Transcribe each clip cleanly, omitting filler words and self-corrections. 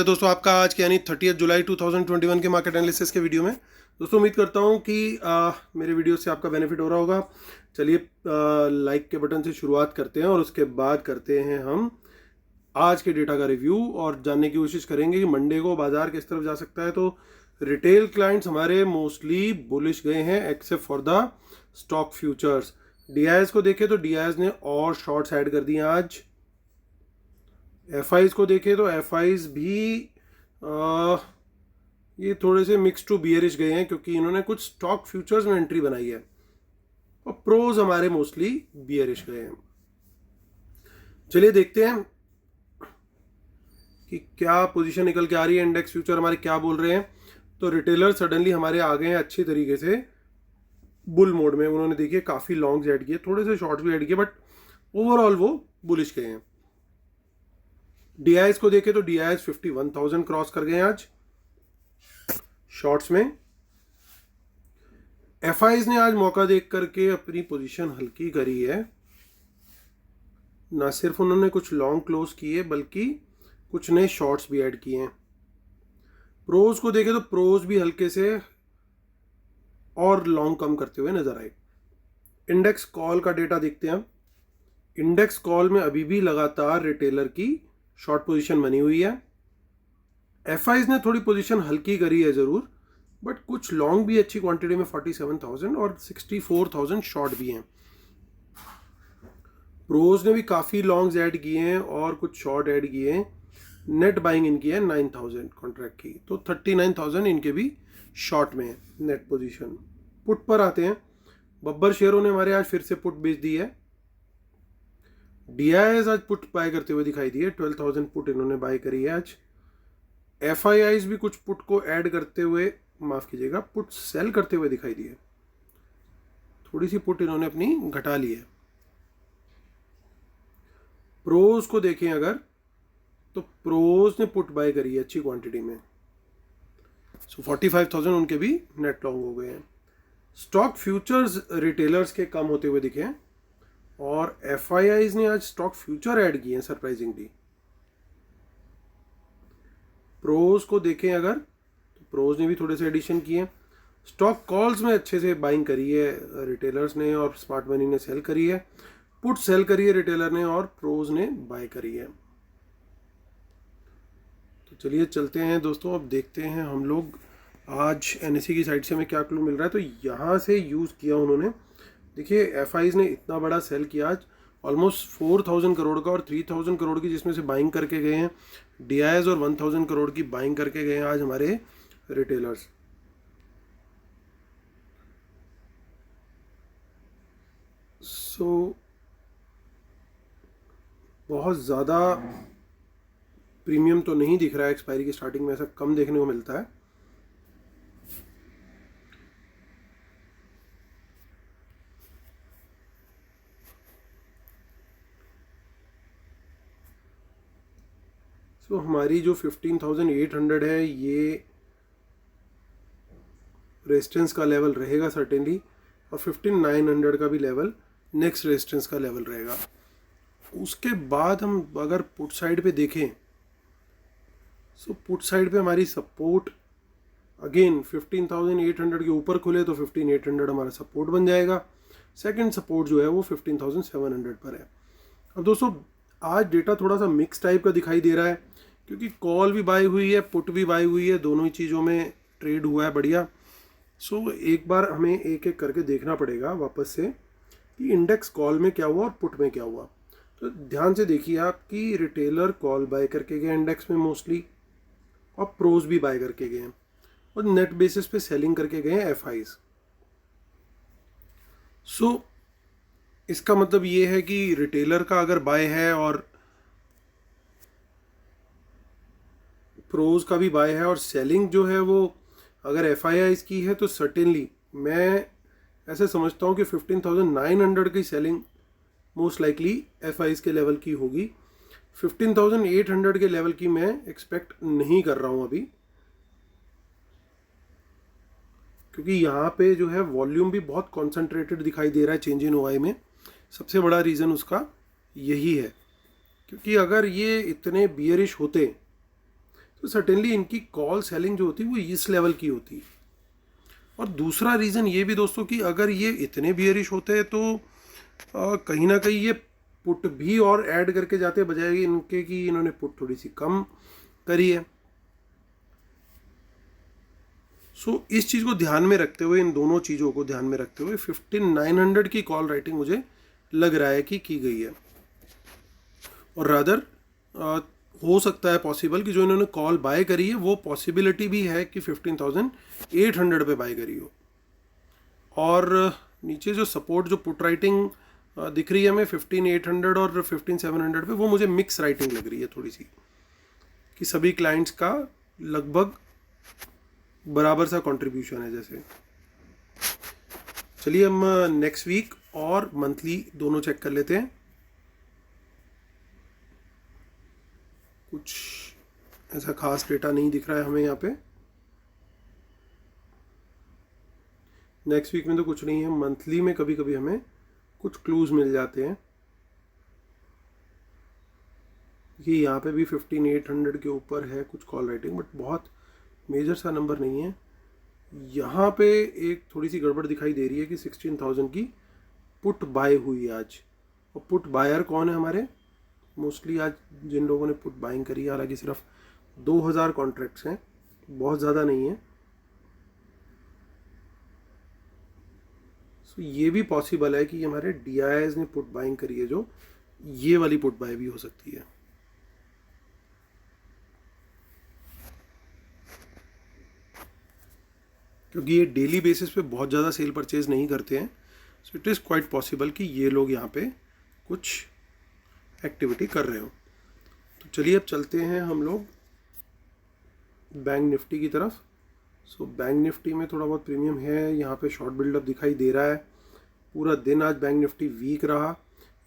दोस्तों आपका आज के यानी 30 जुलाई 2021 के मार्केट एनालिसिस के वीडियो में दोस्तों उम्मीद करता हूं कि मेरे वीडियो से आपका बेनिफिट हो रहा होगा। चलिए लाइक के बटन से शुरुआत करते हैं और उसके बाद करते हैं हम आज के डेटा का रिव्यू और जानने की कोशिश करेंगे कि मंडे को बाजार किस तरफ जा सकता है। तो रिटेल क्लाइंट्स हमारे मोस्टली बुलिश गए हैं except for the stock futures. DIIs को देखें तो डीआईएस ने और शॉर्ट्स ऐड कर दिए आज। एफआईज को देखें तो एफआईज भी ये थोड़े से मिक्स टू बियरिश गए हैं क्योंकि इन्होंने कुछ स्टॉक फ्यूचर्स में एंट्री बनाई है और प्रोज हमारे मोस्टली बियरिश गए हैं। चलिए देखते हैं कि क्या पोजीशन निकल के आ रही है, इंडेक्स फ्यूचर हमारे क्या बोल रहे हैं। तो रिटेलर सडनली हमारे आ गए हैं अच्छी तरीके से बुल मोड में। उन्होंने देखिए काफ़ी लॉन्ग्स ऐड किए, थोड़े से शॉर्ट्स भी ऐड किए, बट ओवरऑल वो बुलिश गए हैं। डीआईएस को देखें तो डीआईएस 51,000 क्रॉस कर गए हैं आज शॉर्ट्स में। एफआईज ने आज मौका देख करके अपनी पोजीशन हल्की करी है। ना सिर्फ उन्होंने कुछ लॉन्ग क्लोज किए बल्कि कुछ नए शॉर्ट्स भी ऐड किए हैं। प्रोज को देखें तो प्रोज भी हल्के से और लॉन्ग कम करते हुए नजर आए। इंडेक्स कॉल का डेटा देखते हैं हम। इंडेक्स कॉल में अभी भी लगातार रिटेलर की शॉर्ट पोजीशन बनी हुई है। एफआईज ने थोड़ी पोजीशन हल्की करी है जरूर, बट कुछ लॉन्ग भी अच्छी क्वांटिटी में 47,000 और 64,000 शॉर्ट भी हैं। प्रोज ने भी काफ़ी लॉन्ग्स ऐड किए हैं और कुछ शॉर्ट ऐड किए हैं। नेट बाइंग इनकी है 9,000 कॉन्ट्रैक्ट की, तो 39,000 इनके भी शॉर्ट में है नेट पोजीशन। पुट पर आते हैं। बब्बर शेयरों ने हमारे आज फिर से पुट बेच दी है। डीआईएस आज पुट बाय करते हुए दिखाई दिए, 12,000 पुट इन्होंने बाय करी है आज। एफआईआईज भी कुछ पुट को ऐड करते हुए, माफ कीजिएगा, पुट सेल करते हुए दिखाई दिए। थोड़ी सी पुट इन्होंने अपनी घटा ली है। प्रोज को देखें अगर तो प्रोज ने पुट बाय करी है अच्छी क्वांटिटी में, सो 45,000 उनके भी नेट लॉन्ग हो गए हैं। स्टॉक फ्यूचर्स रिटेलर्स के कम होते हुए दिखे हैं और एफआईआईज ने आज स्टॉक फ्यूचर ऐड किए हैं सरप्राइजिंगली। प्रोज को देखें अगर तो प्रोज ने भी थोड़े से एडिशन किए। स्टॉक कॉल्स में अच्छे से बाइंग करी है रिटेलर्स ने और स्मार्ट मनी ने सेल करी है। पुट सेल करी है रिटेलर ने और प्रोज ने बाय करी है। तो चलिए चलते हैं दोस्तों, अब देखते हैं हम लोग आज एनएससी की साइड से हमें क्या क्लू मिल रहा है। तो यहाँ से यूज़ किया उन्होंने, देखिए एफआईज ने इतना बड़ा सेल किया आज, ऑलमोस्ट 4,000 करोड़ का और 3,000 करोड़ की जिसमें से बाइंग करके गए हैं डीआईएस और 1,000 करोड़ की बाइंग करके गए हैं आज हमारे रिटेलर्स। सो बहुत ज़्यादा प्रीमियम तो नहीं दिख रहा है एक्सपायरी की स्टार्टिंग में, ऐसा कम देखने को मिलता है। तो हमारी जो 15,800 है ये रेजिस्टेंस का लेवल रहेगा सर्टेनली, और 15,900 का भी लेवल नेक्स्ट रेजिस्टेंस का लेवल रहेगा। उसके बाद हम अगर पुट साइड पे देखें, सो पुट साइड पे हमारी सपोर्ट अगेन 15,800 के ऊपर खुले तो 15,800 हमारा सपोर्ट बन जाएगा। सेकंड सपोर्ट जो है वो 15,700 पर है। अब दोस्तों आज डेटा थोड़ा सा मिक्स टाइप का दिखाई दे रहा है क्योंकि कॉल भी बाय हुई है, पुट भी बाय हुई है, दोनों ही चीज़ों में ट्रेड हुआ है बढ़िया। सो एक बार हमें एक एक करके देखना पड़ेगा वापस से कि इंडेक्स कॉल में क्या हुआ और पुट में क्या हुआ। तो ध्यान से देखिए आप कि रिटेलर कॉल बाय करके गए इंडेक्स में मोस्टली, और प्रोज भी बाय करके गए हैं और नेट बेसिस पे सेलिंग करके गए हैं एफआईज। सो इसका मतलब ये है कि रिटेलर का अगर बाय है और प्रोज का भी बाय है और सेलिंग जो है वो अगर एफआईआईज की है, तो सर्टेनली मैं ऐसे समझता हूँ कि 15,900 की सेलिंग मोस्ट लाइकली एफआईआईज के लेवल की होगी। 15,800 के लेवल की मैं एक्सपेक्ट नहीं कर रहा हूँ अभी, क्योंकि यहाँ पे जो है वॉल्यूम भी बहुत कॉन्सेंट्रेटेड दिखाई दे रहा है चेंज इन ओआई में। सबसे बड़ा रीज़न उसका यही है, क्योंकि अगर ये इतने बियरिश होते तो सर्टेनली इनकी कॉल सेलिंग जो होती है वो इस लेवल की होती है। और दूसरा रीज़न ये भी दोस्तों कि अगर ये इतने बियरिश होते हैं तो कहीं ना कहीं ये पुट भी और ऐड करके जाते, बजाय इनके कि इन्होंने पुट थोड़ी सी कम करी है। सो इस चीज़ को ध्यान में रखते हुए, इन दोनों चीज़ों को ध्यान में रखते हुए 15900 की कॉल राइटिंग मुझे लग रहा है कि की गई है। और रादर हो सकता है पॉसिबल कि जो इन्होंने कॉल बाय करी है वो पॉसिबिलिटी भी है कि 15800 पे बाय करी हो। और नीचे जो सपोर्ट जो पुट राइटिंग दिख रही है हमें 15800 और 15700 पे, वो मुझे मिक्स राइटिंग लग रही है थोड़ी सी, कि सभी क्लाइंट्स का लगभग बराबर सा कंट्रीब्यूशन है जैसे। चलिए हम नेक्स्ट वीक और मंथली दोनों चेक कर लेते हैं। कुछ ऐसा खास डेटा नहीं दिख रहा है हमें यहाँ पे। नेक्स्ट वीक में तो कुछ नहीं है, मंथली में कभी कभी हमें कुछ क्लूज मिल जाते हैं। ये यहाँ पे भी 15800 के ऊपर है कुछ कॉल राइटिंग, बट बहुत मेजर सा नंबर नहीं है। यहाँ पे एक थोड़ी सी गड़बड़ दिखाई दे रही है कि 16000 की पुट बाय हुई आज। और पुट बायर कौन है हमारे? मोस्टली आज जिन लोगों ने पुट बाइंग करी है, हालांकि सिर्फ 2000 कॉन्ट्रैक्ट्स हैं, बहुत ज़्यादा नहीं है। सो ये भी पॉसिबल है कि हमारे DIIs ने पुट बाइंग करी है, जो ये वाली पुट बाय भी हो सकती है। क्योंकि ये डेली बेसिस पे बहुत ज़्यादा सेल परचेज नहीं करते हैं, so it is quite possible कि ये लोग यहाँ पे कुछ एक्टिविटी कर रहे हो। तो चलिए अब चलते हैं हम लोग बैंक निफ्टी की तरफ। सो बैंक निफ्टी में थोड़ा बहुत प्रीमियम है, यहाँ पे शॉर्ट बिल्डअप दिखाई दे रहा है। पूरा दिन आज बैंक निफ्टी वीक रहा।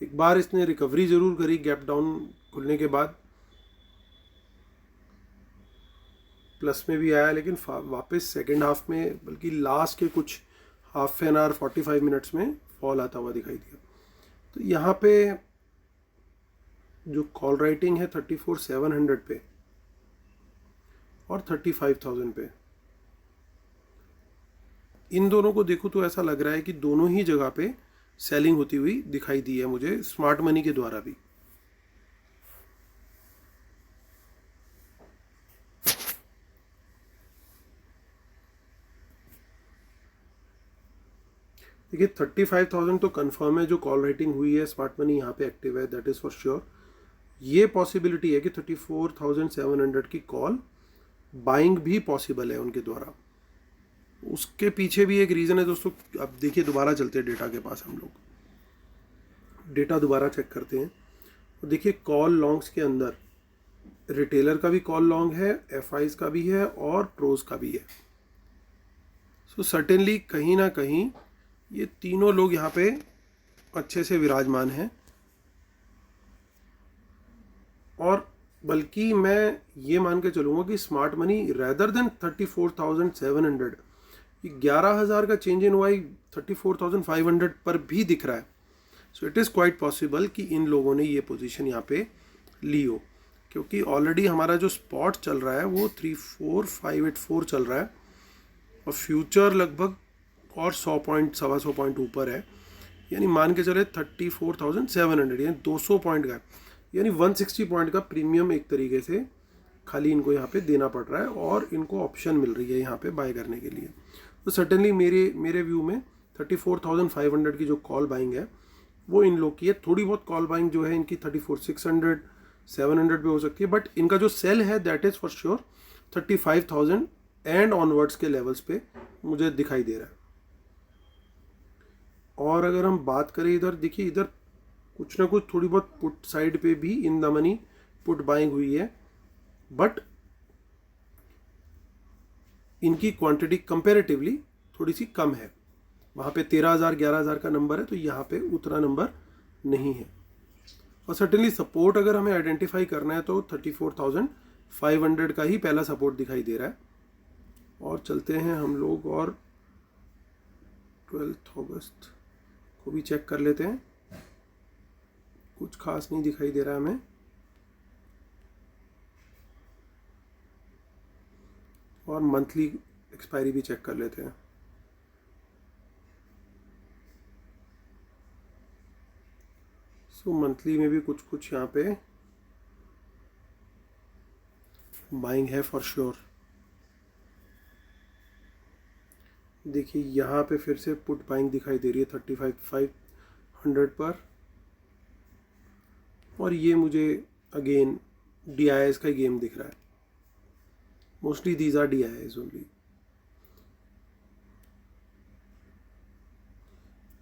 एक बार इसने रिकवरी ज़रूर करी गैप डाउन खुलने के बाद, प्लस में भी आया, लेकिन वापस सेकेंड हाफ में, बल्कि लास्ट के कुछ हाफ एन आवर 45 मिनट्स में फॉल आता हुआ दिखाई दिया। तो यहाँ पे जो कॉल राइटिंग है 34700 पे और 35000 पे, इन दोनों को देखूँ तो ऐसा लग रहा है कि दोनों ही जगह पे सेलिंग होती हुई दिखाई दी है मुझे, स्मार्ट मनी के द्वारा भी। देखिए 35000 तो कंफर्म है जो कॉल राइटिंग हुई है, स्मार्ट मनी यहाँ पे एक्टिव है, दैट इज़ फॉर श्योर। ये पॉसिबिलिटी है कि 34700 की कॉल बाइंग भी पॉसिबल है उनके द्वारा। उसके पीछे भी एक रीज़न है दोस्तों। अब देखिए, दोबारा चलते हैं डेटा के पास, हम लोग डेटा दोबारा चेक करते हैं। तो देखिए कॉल लॉन्ग्स के अंदर रिटेलर का भी कॉल लॉन्ग है, FIs का भी है और प्रोज का भी है। सो सर्टेनली कहीं ना कहीं ये तीनों लोग यहाँ पे अच्छे से विराजमान हैं। और बल्कि मैं ये मान के चलूँगा कि स्मार्ट मनी रेदर देन 34700, 11,000 का चेंज इन वाई 34,500 पर भी दिख रहा है। So it is quite possible कि इन लोगों ने ये पोजीशन यहाँ पे ली हो, क्योंकि ऑलरेडी हमारा जो स्पॉट चल रहा है वो 34584 चल रहा है और फ्यूचर लगभग और 100 पॉइंट, 125 पॉइंट ऊपर है। यानी मान के चले 34,700, यानी 200 पॉइंट का, यानी 160 पॉइंट का प्रीमियम एक तरीके से खाली इनको यहाँ पे देना पड़ रहा है और इनको ऑप्शन मिल रही है यहाँ पे बाय करने के लिए। तो सर्टेनली मेरे व्यू में 34,500 की जो कॉल बाइंग है वो इन लोग की है। थोड़ी बहुत कॉल बाइंग जो है इनकी 34,600, 700 पे हो सकती है, बट इनका जो सेल है that is for sure 35,000 and onwards के लेवल्स पे मुझे दिखाई दे रहा है। और अगर हम बात करें इधर, देखिए इधर कुछ ना कुछ थोड़ी बहुत पुट साइड पे भी in the money put buying हुई है, बट इनकी क्वांटिटी कंपैरेटिवली थोड़ी सी कम है। वहाँ पे 13,000 11,000 का नंबर है, तो यहाँ पे उतना नंबर नहीं है। और सर्टेनली सपोर्ट अगर हमें आइडेंटिफाई करना है तो 34,500 का ही पहला सपोर्ट दिखाई दे रहा है। और चलते हैं हम लोग और 12 अगस्त को भी चेक कर लेते हैं। कुछ खास नहीं दिखाई दे रहा है हमें। और मंथली एक्सपायरी भी चेक कर लेते हैं। सो मंथली में भी कुछ कुछ यहाँ पे बाइंग है फॉर श्योर। देखिए यहाँ पे फिर से पुट बाइंग दिखाई दे रही है 35,500 पर, और ये मुझे अगेन DIIs का गेम दिख रहा है। Mostly these are DIIs only.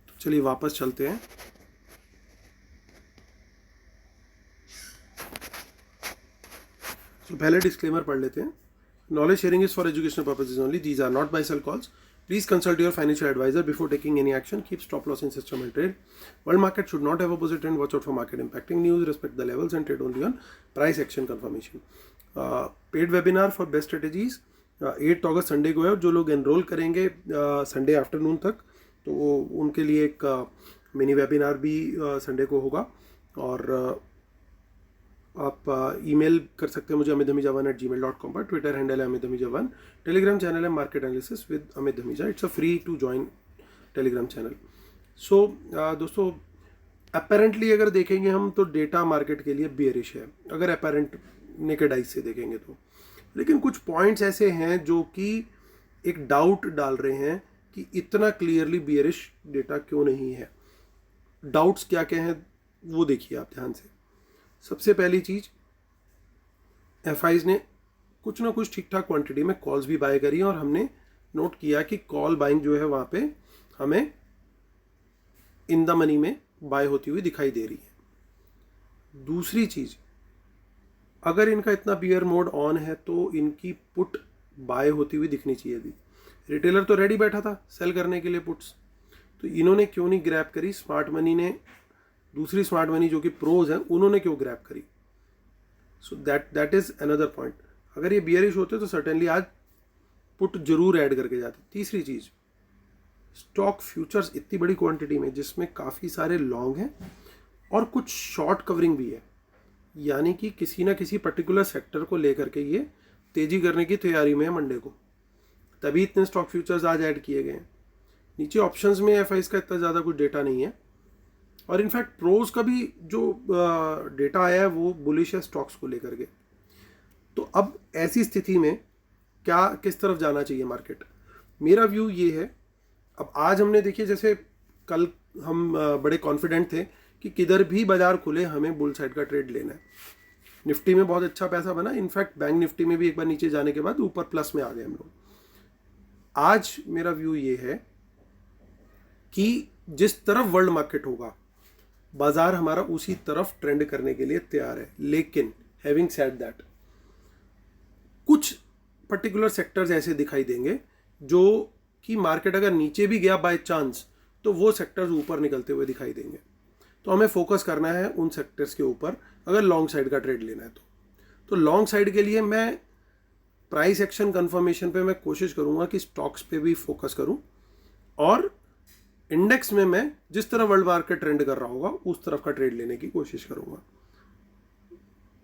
तो चलिए वापस चलते हैं। तो पहले डिस्क्लेमर पढ़ लेते हैं। Knowledge sharing is for educational purposes only, these are not buy sell calls, please consult your financial advisor before taking any action, keep stop loss in system and trade, world market should not have opposite trend, watch out for market impacting news, respect the levels and trade only on price action confirmation. Paid webinar for best strategies 8 अगस्त Sunday को है, और जो लोग enrol करेंगे Sunday afternoon तक, तो उनके लिए एक मिनी वेबिनार भी संडे को होगा। और आप ईमेल कर सकते हैं मुझे amitdhamija1@gmail.com पर, ट्विटर हैंडल है amitdhamija1, टेलीग्राम चैनल है market analysis with Amit Dhamija, it's a free to join Telegram channel. So दोस्तों अपेरेंटली अगर देखेंगे हम तो डेटा मार्केट के लिए बेयरिश है, अगर अपेरेंट नेकेड आइज से देखेंगे तो, लेकिन कुछ पॉइंट्स ऐसे हैं जो कि एक डाउट डाल रहे हैं कि इतना क्लियरली बेयरिश डेटा क्यों नहीं है। डाउट्स क्या क्या हैं वो देखिए आप ध्यान से। सबसे पहली चीज, FIs ने कुछ ना कुछ ठीक ठाक क्वांटिटी में कॉल्स भी बाय करी, और हमने नोट किया कि कॉल बाइंग जो है वहां पे हमें इन द मनी में बाय होती हुई दिखाई दे रही है। दूसरी चीज, अगर इनका इतना बियर मोड ऑन है तो इनकी पुट बाय होती हुई दिखनी चाहिए थी। रिटेलर तो रेडी बैठा था सेल करने के लिए पुट्स, तो इन्होंने क्यों नहीं ग्रैब करी? स्मार्ट मनी ने, दूसरी स्मार्ट मनी जो कि प्रोज हैं, उन्होंने क्यों ग्रैब करी? So that is another point. अगर ये बियरिश होते तो सर्टेनली आज पुट जरूर ऐड करके जाते। तीसरी चीज, स्टॉक फ्यूचर्स इतनी बड़ी क्वांटिटी में जिसमें काफ़ी सारे लॉन्ग हैं और कुछ शॉर्ट कवरिंग भी है, यानी कि किसी ना किसी पर्टिकुलर सेक्टर को लेकर के ये तेजी करने की तैयारी में है मंडे को, तभी इतने स्टॉक फ्यूचर्स आज ऐड किए गए हैं। नीचे ऑप्शंस में FIs का इतना ज़्यादा कुछ डेटा नहीं है, और इनफैक्ट प्रोज का भी जो डेटा आया है वो बुलिश है स्टॉक्स को लेकर के। तो अब ऐसी स्थिति में क्या, किस तरफ जाना चाहिए मार्केट? मेरा व्यू ये है, अब आज हमने देखिए, जैसे कल हम बड़े कॉन्फिडेंट थे कि किधर भी बाजार खुले हमें बुल साइड का ट्रेड लेना है। निफ्टी में बहुत अच्छा पैसा बना, इनफैक्ट बैंक निफ्टी में भी एक बार नीचे जाने के बाद ऊपर प्लस में आ गए हम लोग। आज मेरा व्यू ये है कि जिस तरफ वर्ल्ड मार्केट होगा बाजार हमारा उसी तरफ ट्रेंड करने के लिए तैयार है। लेकिन हैविंग सेड दैट, कुछ पर्टिकुलर सेक्टर्स ऐसे दिखाई देंगे जो कि मार्केट अगर नीचे भी गया बाय चांस तो वो सेक्टर्स ऊपर निकलते हुए दिखाई देंगे। तो हमें फोकस करना है उन सेक्टर्स के ऊपर अगर लॉन्ग साइड का ट्रेड लेना है तो लॉन्ग साइड के लिए मैं प्राइस एक्शन कंफर्मेशन पे मैं कोशिश करूंगा कि स्टॉक्स पे भी फोकस करूं, और इंडेक्स में मैं जिस तरह वर्ल्ड मार्केट ट्रेंड कर रहा होगा उस तरफ का ट्रेड लेने की कोशिश करूंगा।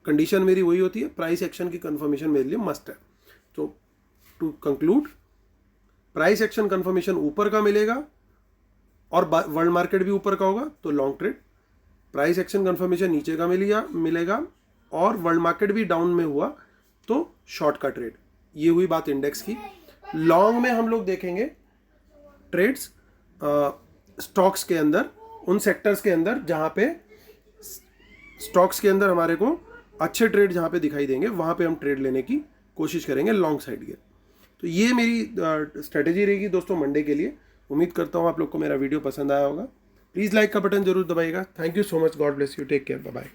कंडीशन मेरी वही होती है, प्राइस एक्शन की कंफर्मेशन मेरे लिए मस्ट है। तो to conclude, price action confirmation ऊपर का मिलेगा और वर्ल्ड मार्केट भी ऊपर का होगा तो long trade, price action confirmation नीचे का मिलेगा और वर्ल्ड मार्केट भी डाउन में हुआ तो शॉर्ट का ट्रेड। ये हुई बात इंडेक्स की। लॉन्ग में हम लोग देखेंगे ट्रेड्स स्टॉक्स के अंदर, उन सेक्टर्स के अंदर जहां पे स्टॉक्स के अंदर हमारे को अच्छे ट्रेड जहां पे दिखाई देंगे वहां पे हम ट्रेड लेने की कोशिश करेंगे लॉन्ग साइड के। तो ये मेरी स्ट्रेटेजी रहेगी दोस्तों मंडे के लिए। उम्मीद करता हूँ आप लोग को मेरा वीडियो पसंद आया होगा। प्लीज़ लाइक का बटन जरूर दबाइएगा। Thank you so much, God bless you, take care, bye bye.